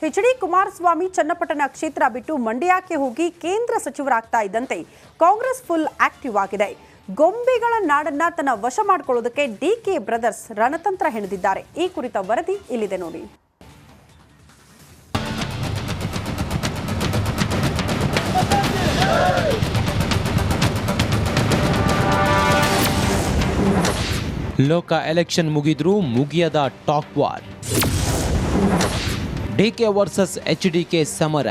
H D. Kumaraswamy Channapatna ಕ್ಷೇತ್ರ ಬಿಟ್ಟು ಮಂಡ್ಯಕ್ಕೆ ಹೋಗಿ ಕೇಂದ್ರ ಸಚಿವರಾಗ್ತಾ ಇದ್ದಂತೆ ಕಾಂಗ್ರೆಸ್ ಫುಲ್ ಆಕ್ಟಿವ್ ಆಗಿದೆ. ಗೊಂಬೆಗಳ ನಾಡನ್ನ ತನ್ನ ವಶ ಮಾಡಿಕೊಳ್ಳೋದಕ್ಕೆ ಡಿಕೆ ಬ್ರದರ್ಸ್ ರಣತಂತ್ರ ಹೆಣೆದಿದ್ದಾರೆ. ಈ ಕುರಿತ ವರದಿ ಇಲ್ಲಿದೆ ನೋಡಿ. ಲೋಕ ಎಲೆಕ್ಷನ್ ಮುಗಿದ್ರೂ ಮುಗಿಯದ talk war. DK versus HDK ಸಮರ,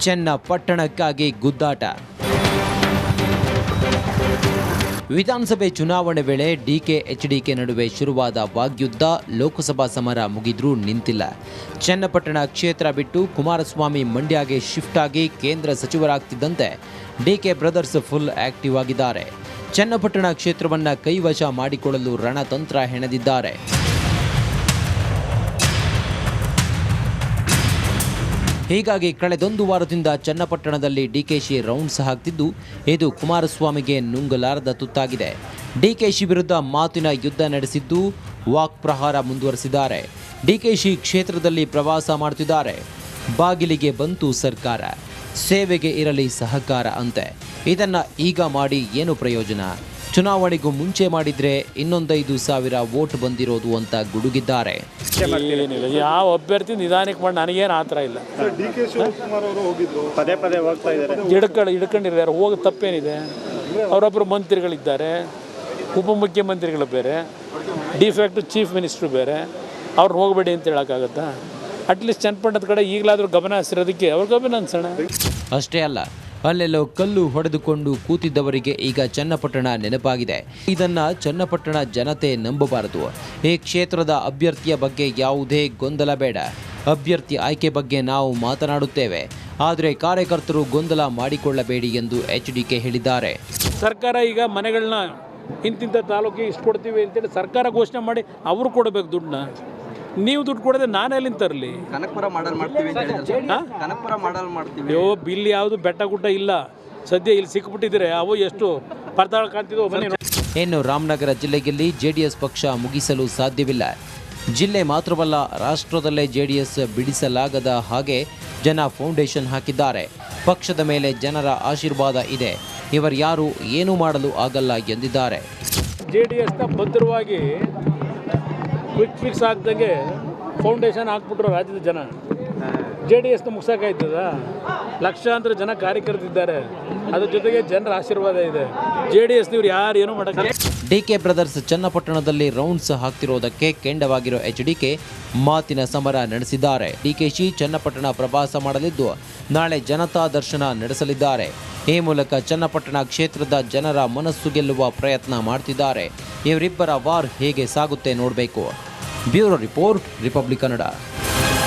ಚನ್ನಪಟ್ಟಣಕ್ಕಾಗಿ ಗುದ್ದಾಟ. ವಿಧಾನಸಭೆ ಚುನಾವಣೆ ವೇಳೆ ಡಿಕೆ ಎಚ್ಡಿಕೆ ನಡುವೆ ಶುರುವಾದ ವಾಗ್ಯುದ್ಧ ಲೋಕಸಭಾ ಸಮರ ಮುಗಿದ್ರೂ ನಿಂತಿಲ್ಲ. ಚನ್ನಪಟ್ಟಣ ಕ್ಷೇತ್ರ ಬಿಟ್ಟು ಕುಮಾರಸ್ವಾಮಿ ಮಂಡ್ಯಗೆ ಶಿಫ್ಟ್ ಆಗಿ ಕೇಂದ್ರ ಸಚಿವರಾಗ್ತಿದ್ದಂತೆ ಡಿಕೆ ಬ್ರದರ್ಸ್ ಫುಲ್ ಆಕ್ಟಿವ್ ಆಗಿದ್ದಾರೆ. ಚನ್ನಪಟ್ಟಣ ಕ್ಷೇತ್ರವನ್ನು ಕೈವಶ ಮಾಡಿಕೊಳ್ಳಲು ರಣತಂತ್ರ ಹೆಣೆದಿದ್ದಾರೆ. ಹೀಗಾಗಿ ಕಳೆದೊಂದು ವಾರದಿಂದ ಚನ್ನಪಟ್ಟಣದಲ್ಲಿ ಡಿಕೆಶಿ ರೌಂಡ್ಸ್ ಹಾಕ್ತಿದ್ದು, ಇದು ಕುಮಾರಸ್ವಾಮಿಗೆ ನುಂಗಲಾರದ ತುತ್ತಾಗಿದೆ. ಡಿಕೆಶಿ ವಿರುದ್ಧ ಮಾತಿನ ಯುದ್ಧ ನಡೆಸಿದ್ದು, ವಾಕ್ ಪ್ರಹಾರ ಮುಂದುವರೆಸಿದ್ದಾರೆ. ಡಿಕೆಶಿ ಕ್ಷೇತ್ರದಲ್ಲಿ ಪ್ರವಾಸ ಮಾಡುತ್ತಿದ್ದಾರೆ. ಬಾಗಿಲಿಗೆ ಬಂತು ಸರ್ಕಾರ, ಸೇವೆಗೆ ಇರಲಿ ಸಹಕಾರ ಅಂತೆ. ಇದನ್ನ ಈಗ ಮಾಡಿ ಏನು ಪ್ರಯೋಜನ? ಚುನಾವಣೆಗೂ ಮುಂಚೆ ಮಾಡಿದ್ರೆ 5,000 ವೋಟ್ ಬಂದಿರೋದು ಅಂತ ಗುಡುಗಿದ್ದಾರೆ. ಯಾವ ಅಭ್ಯರ್ಥಿ ನಿಧಾನಕ್ಕೆ ಮಾಡಿ ನನಗೇನು ಆ ಥರ ಇಲ್ಲ. ಪದೇ ಹೋಗ್ತಾ ಇದ್ದಾರೆ, ಹಿಡ್ಕೊಂಡಿದ್ದಾರೆ. ಹೋಗಿ ತಪ್ಪೇನಿದೆ? ಅವರೊಬ್ಬರು ಮಂತ್ರಿಗಳಿದ್ದಾರೆ, ಉಪಮುಖ್ಯಮಂತ್ರಿಗಳು ಬೇರೆ, ಡಿಫ್ಯಾಕ್ಟ್ ಚೀಫ್ ಮಿನಿಸ್ಟ್ರು ಬೇರೆ. ಅವ್ರು ಹೋಗಬೇಡಿ ಅಂತ ಹೇಳೋಕ್ಕಾಗತ್ತಾ? ಅಟ್ಲೀಸ್ಟ್ ಚನ್ನಪಟ್ಟಣದ ಕಡೆ ಈಗಲಾದರೂ ಗಮನ ಹರಿಸಿರೋದಕ್ಕೆ ಅವ್ರಿಗೆ ಅಭಿನಂದಿಸೋಣ. ಅಷ್ಟೇ ಅಲ್ಲ, ಅಲ್ಲೆಲ್ಲೋ ಕಲ್ಲು ಹೊಡೆದುಕೊಂಡು ಕೂತಿದ್ದವರಿಗೆ ಈಗ ಚನ್ನಪಟ್ಟಣ ನೆನಪಾಗಿದೆ. ಇದನ್ನ ಚನ್ನಪಟ್ಟಣ ಜನತೆ ನಂಬಬಾರದು. ಈ ಕ್ಷೇತ್ರದ ಅಭ್ಯರ್ಥಿಯ ಬಗ್ಗೆ ಯಾವುದೇ ಗೊಂದಲ ಬೇಡ. ಅಭ್ಯರ್ಥಿ ಆಯ್ಕೆ ಬಗ್ಗೆ ನಾವು ಮಾತನಾಡುತ್ತೇವೆ, ಆದರೆ ಕಾರ್ಯಕರ್ತರು ಗೊಂದಲ ಮಾಡಿಕೊಳ್ಳಬೇಡಿ ಎಂದು ಎಚ್ಡಿಕೆ ಹೇಳಿದ್ದಾರೆ. ಸರ್ಕಾರ ಈಗ ಮನೆಗಳನ್ನ ಇಂತಿಂಥ ತಾಲೂಕಿಗೆ ಇಷ್ಟು ಕೊಡ್ತೀವಿ ಅಂತೇಳಿ ಸರ್ಕಾರ ಘೋಷಣೆ ಮಾಡಿ ಅವರು ಕೊಡಬೇಕು ದುಡ್ಡನ್ನ. ನೀವು ದುಡ್ಡು ಕೊಡದೆ ನಾನೆಲ್ಲಿಂದ ತರಲಿ? ಕನಕಪುರ ಮಾಡಲ್ ಮಾಡ್ತೀವಿ, ಕನಕಪುರ ಮಾಡಲ್ ಮಾಡ್ತೀವಿ. ಅಯ್ಯೋ, ಇಲ್ಲಿ ಯಾವುದು ಬೆಟ್ಟ ಗುಡ್ಡ ಇಲ್ಲ ಸದ್ಯ. ಇಲ್ಲಿ ಸಿಕ್ಕಿಬಿಟ್ಟಿದ್ರೆ ಅವು ಎಷ್ಟು ಪರ್ದಾಳ ಕಾಣ್ತಿದ್ವು. ಬನ್ನಿ. ಇನ್ನು ರಾಮನಗರ ಜಿಲ್ಲೆಯಲ್ಲಿ ಜೆಡಿಎಸ್ ಪಕ್ಷ ಮುಗಿಸಲು ಸಾಧ್ಯವಿಲ್ಲ. ಜಿಲ್ಲೆ ಮಾತ್ರವಲ್ಲ, ರಾಷ್ಟ್ರದಲ್ಲೇ ಜೆಡಿಎಸ್ ಬಿಡಿಸಲಾಗದ ಹಾಗೆ ಜನ ಫೌಂಡೇಶನ್ ಹಾಕಿದ್ದಾರೆ. ಪಕ್ಷದ ಮೇಲೆ ಜನರ ಆಶೀರ್ವಾದ ಇದೆ. ಇವರ್ಯಾರು ಏನೂ ಮಾಡಲು ಆಗಲ್ಲ ಎಂದಿದ್ದಾರೆ. ಜೆಡಿಎಸ್ನ ಭದ್ರವಾಗಿ ಕ್ವಿಕ್ ಫಿಕ್ಸ್ ಆಗ್ದಂಗೆ ಫೌಂಡೇಶನ್ ಹಾಕ್ಬಿಟ್ರು ರಾಜ್ಯದ ಜನ. ಜೆಡಿಎಸ್ನ ಮುಗ್ಸೋಕ್ಕಾಯ್ತದ? ಲಕ್ಷಾಂತರ ಜನ ಕಾರ್ಯಕರ್ತರಿದ್ದಾರೆ, ಅದ್ರ ಜೊತೆಗೆ ಜನರ ಆಶೀರ್ವಾದ ಇದೆ. ಜೆಡಿಎಸ್ನವ್ರು ಯಾರು ಏನೂ ಮಾಡೋಕ್ಕೆ. ಡಿಕೆ ಬ್ರದರ್ಸ್ ಚನ್ನಪಟ್ಟಣದಲ್ಲಿ ರೌಂಡ್ಸ್ ಹಾಕ್ತಿರೋದಕ್ಕೆ ಕೆಂಡವಾಗಿರೋ ಎಚ್ಡಿಕೆ ಮಾತಿನ ಸಮರ ನಡೆಸಿದ್ದಾರೆ. ಡಿಕೆಶಿ ಚನ್ನಪಟ್ಟಣ ಪ್ರವಾಸ ಮಾಡಲಿದ್ದು, ನಾಳೆ ಜನತಾ ದರ್ಶನ ನಡೆಸಲಿದ್ದಾರೆ. ಈ ಮೂಲಕ ಚನ್ನಪಟ್ಟಣ ಕ್ಷೇತ್ರದ ಜನರ ಮನಸ್ಸು ಗೆಲ್ಲುವ ಪ್ರಯತ್ನ ಮಾಡ್ತಿದ್ದಾರೆ. ಇವರಿಬ್ಬರ ವಾರ್ ಹೇಗೆ ಸಾಗುತ್ತೆ ನೋಡಬೇಕು. Bureau report, republic Kannada.